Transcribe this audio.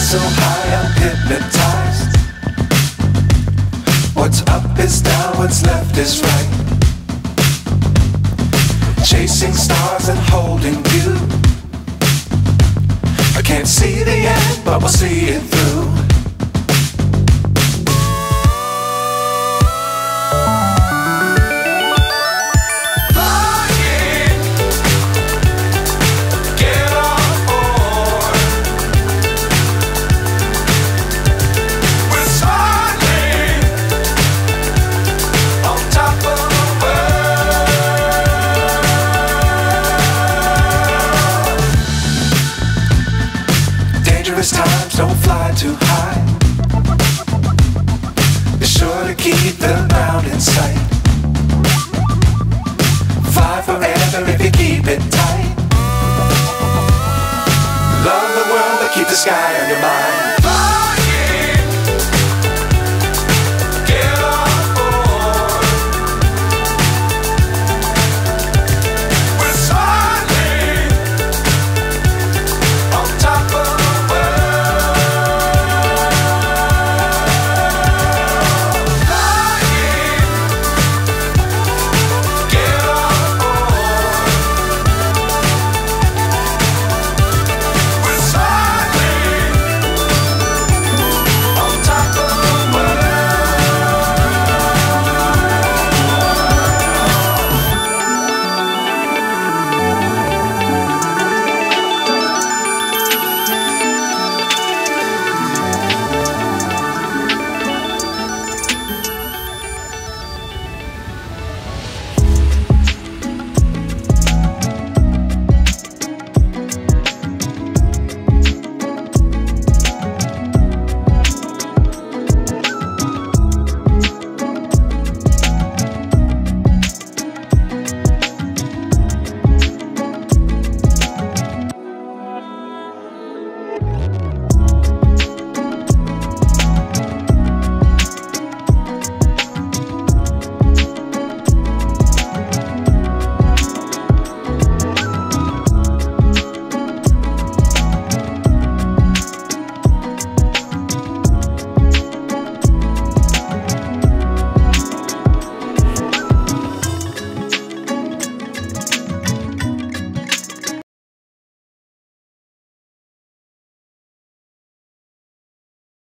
so high I'm hypnotized. What's up is down, what's left is right. Chasing stars and holding you. I can't see the end, but we'll see it through. Dangerous times, don't fly too high. Be sure to keep the ground in sight. Fly forever if you keep it tight. Love the world, but keep the sky on your mind.